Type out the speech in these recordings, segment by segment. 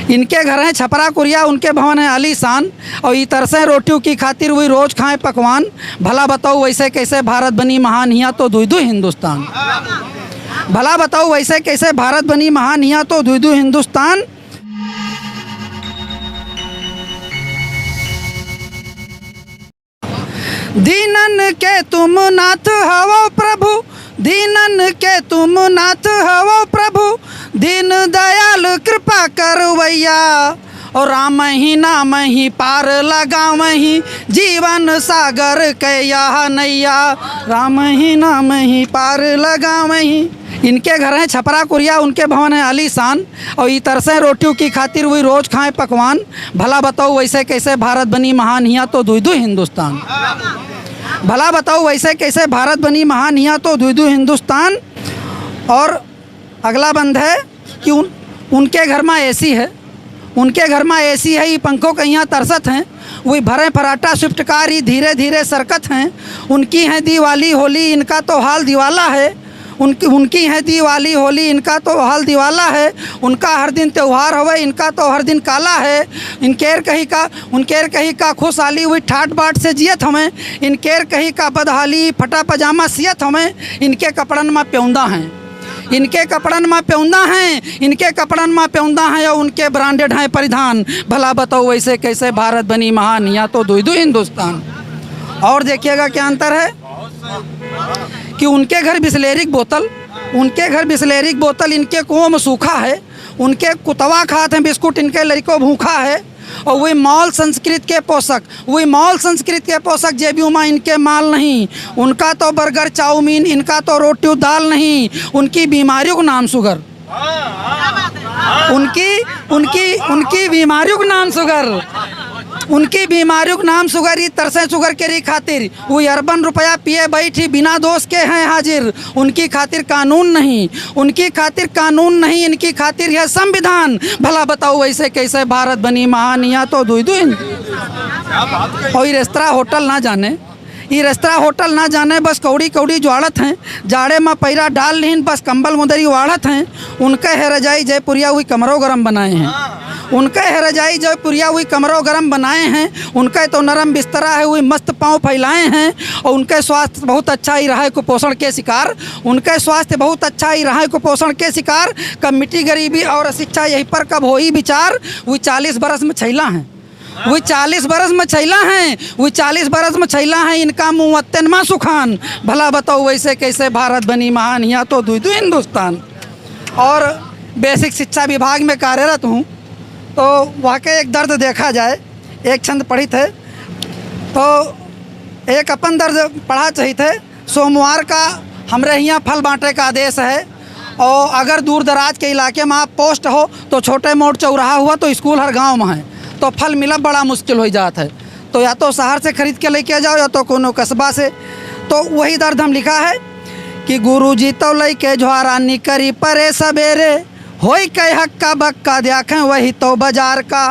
इनके घर हैं छपरा कुरिया, उनके भवन है आलीशान, और ये तरसे रोटियों की खातिर हुई रोज़ खाएं पकवान। भला बताओ वैसे कैसे भारत बनी महान, हियाँ तो दुई दू हिंदुस्तान। भला बताओ वैसे कैसे भारत बनी महान, हियाँ तो दुई दू हिंदुस्तान। दीनन के तुम नाथ हवो प्रभु, दीनन के तुम नाथ हवो प्रभु, दीन दयाल कृपा करवैया। और राम ही नाम ही पार लगावही, जीवन सागर के यह नैया। राम ही नाम ही पार लगावही। इनके घर हैं छपरा कुरिया, उनके भवन है आलीशान, और ये तरसे रोटियों की खातिर हुई रोज़ खाएं पकवान। भला बताओ वैसे कैसे भारत बनी महान, हियाँ तो दुई दू हिंदुस्तान। भला बताओ वैसे कैसे भारत बनी महान, हियाँ तो दुई दू हिंदुस्तान। और अगला बंद है कि उनके घर में एसी है, उनके घर में एसी है, ये पंखों के यहाँ तरसत हैं। वही भरे फराटा स्विफ्ट कार ही धीरे धीरे सरकत हैं। उनकी है दिवाली होली, इनका तो हाल दिवाला है। उनकी है दिवाली होली, इनका तो हाल दिवाला है। उनका हर दिन त्यौहार होवे, इनका तो हर दिन काला है। उनकेर कहीं का खुशहाली हुई ठाट बाट से जियत हमें, इनकेर कहीं का बदहाली फटा पजामा सियत हमें। इनके कपड़न में प्यौंदा हैं, इनके कपड़न में प्यौंदा हैं, इनके कपड़न में प्यौंदा हैं, और उनके ब्रांडेड हैं परिधान। भला बताओ वैसे कैसे भारत बनी महान, या तो दुई दू हिंदुस्तान। और देखिएगा क्या अंतर है कि उनके घर बिस्लेरिक बोतल, उनके घर बिस्लेरिक बोतल, इनके कुओं में सूखा है। उनके कुतवा खाते हैं बिस्कुट, इनके लड़कों भूखा है। और वही मॉल संस्कृत के पोषक, वही मॉल संस्कृत के पोषक जेबियों में इनके माल नहीं। उनका तो बर्गर चाउमीन, इनका तो रोटी दाल नहीं। उनकी बीमारियों का नाम शुगर, उनकी बीमारियों का नाम शुगर, उनकी बीमारियों का नाम शुगर। ही तरसे शुगर के री खातिर वो अरबन रुपया पिए बैठी, बिना दोष के हैं हाजिर। उनकी खातिर कानून नहीं, उनकी खातिर कानून नहीं, इनकी खातिर है संविधान। भला बताओ वैसे कैसे भारत बनी महान, या तो दुई दू। और ये रेस्तरा होटल ना जाने, ये रेस्तरा होटल ना जाने, बस कौड़ी कौड़ी ज्वाड़त हैं। जाड़े में पैरा डाल नहीं, बस कंबल मुदरी वाड़त हैं। उनके है रजाई जयपुरिया हुई कमरों गरम बनाए हैं, उनके है रजाई जयपुरिया हुई कमरों गरम बनाए हैं। उनके तो नरम बिस्तरा है हुई मस्त पाँव फैलाए हैं। और उनके स्वास्थ्य बहुत अच्छा ही रहा है कुपोषण के शिकार, उनके स्वास्थ्य बहुत अच्छा ही रहा है कुपोषण के शिकार। कब मिट्टी गरीबी और शिक्षा यहीं पर कब हो ही विचार। वही 40 बरस में छैला हैं, वही 40 बरस में छैला हैं, वही 40 बरस में छैला हैं। इनका मुँह वतन माँ सुखान। भला बताओ वैसे कैसे भारत बनी महान, या तो दुई दू हिंदुस्तान। और बेसिक शिक्षा विभाग में कार्यरत हूँ, तो वाकई एक दर्द देखा जाए। एक छंद पढ़ी थे तो एक अपन दर्द पढ़ा चाहिए थे। सोमवार का हमरे यहाँ फल बांटे का आदेश है, और अगर दूर दराज के इलाके में आप पोस्ट हो तो छोटे मोट चौराहा हुआ तो स्कूल हर गांव में है, तो फल मिला बड़ा मुश्किल हो जाता है। तो या तो शहर से खरीद के लेके जाओ, या तो कोनो कस्बा से। तो वही दर्द हम लिखा है कि गुरुजी तो लेके ज्वारा निकरी परे सवेरे, होई कई हक्का बक्का देखें वही तो बाजार का।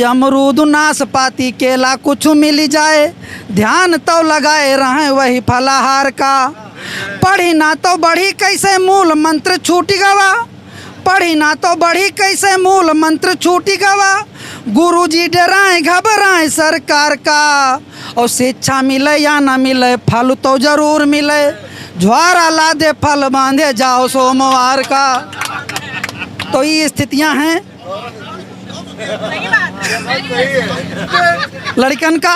अमरूद नाशपाती केला कुछ मिल जाए, ध्यान तो लगाए रहें वही फलाहार का। पढ़ी ना तो बढ़ी कैसे मूल मंत्र छूटी गवा, पढ़ी ना तो बढ़ी कैसे मूल मंत्र छूटी गवा। गुरुजी डराएं घबराएं सरकार का, और शिक्षा मिले या ना मिले फल तो जरूर मिले। ज्वारा ला दे फल बांधे जाओ सोमवार का। तो ये स्थितियां हैं लड़कन का।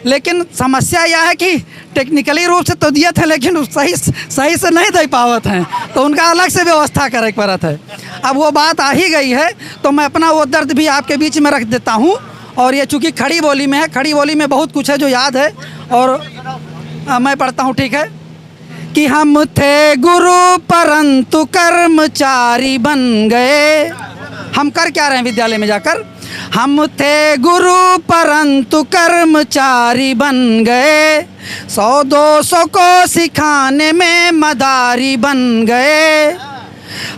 लेकिन समस्या यह है कि टेक्निकली रूप से तो दिए थे, लेकिन सही से नहीं दे पावत हैं, तो उनका अलग से व्यवस्था करे पड़त है। अब वो बात आ ही गई है, तो मैं अपना वो दर्द भी आपके बीच में रख देता हूँ। और ये चूँकि खड़ी बोली में है, खड़ी बोली में बहुत कुछ है जो याद है, और मैं पढ़ता हूँ, ठीक है। कि हम थे गुरु परंतु कर्मचारी बन गए। हम कर क्या रहे हैं विद्यालय में जाकर? हम थे गुरु परंतु कर्मचारी बन गए, 100-200 को सिखाने में मदारी बन गए।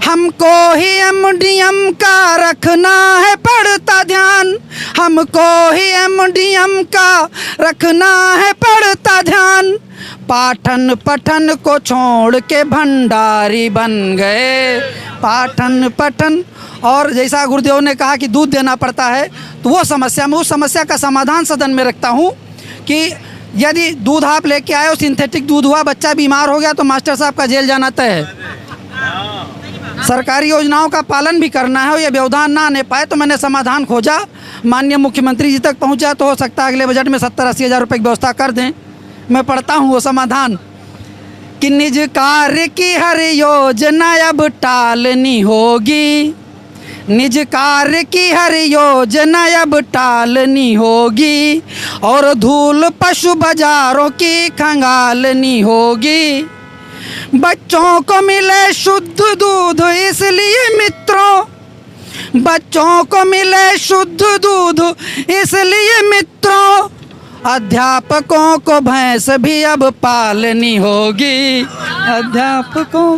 हमको ही एमडीएम का रखना है पड़ता ध्यान, हमको ही एमडीएम का रखना है पड़ता ध्यान। पाठन पठन को छोड़ के भंडारी बन गए। पाठन पठन, और जैसा गुरुदेव ने कहा कि दूध देना पड़ता है, तो वो समस्या, मैं उस समस्या का समाधान सदन में रखता हूँ कि यदि दूध आप लेके आए हो, सिंथेटिक दूध हुआ, बच्चा बीमार हो गया, तो मास्टर साहब का जेल जाना तय है। सरकारी योजनाओं का पालन भी करना है, और ये व्यवधान ना आने पाए, तो मैंने समाधान खोजा, माननीय मुख्यमंत्री जी तक पहुंचा, तो हो सकता है अगले बजट में 70-80 हज़ार रुपये की व्यवस्था कर दें। मैं पढ़ता हूँ वो समाधान कि निज कार्य की हर योजना अब टालनी होगी, निज कार्य की हर योजना अब टालनी होगी, और धूल पशु बाजारों की खंगालनी होगी। बच्चों को मिले शुद्ध दूध इसलिए मित्रों, बच्चों को मिले शुद्ध दूध इसलिए मित्रों, अध्यापकों को भैंस भी अब पालनी होगी। अध्यापकों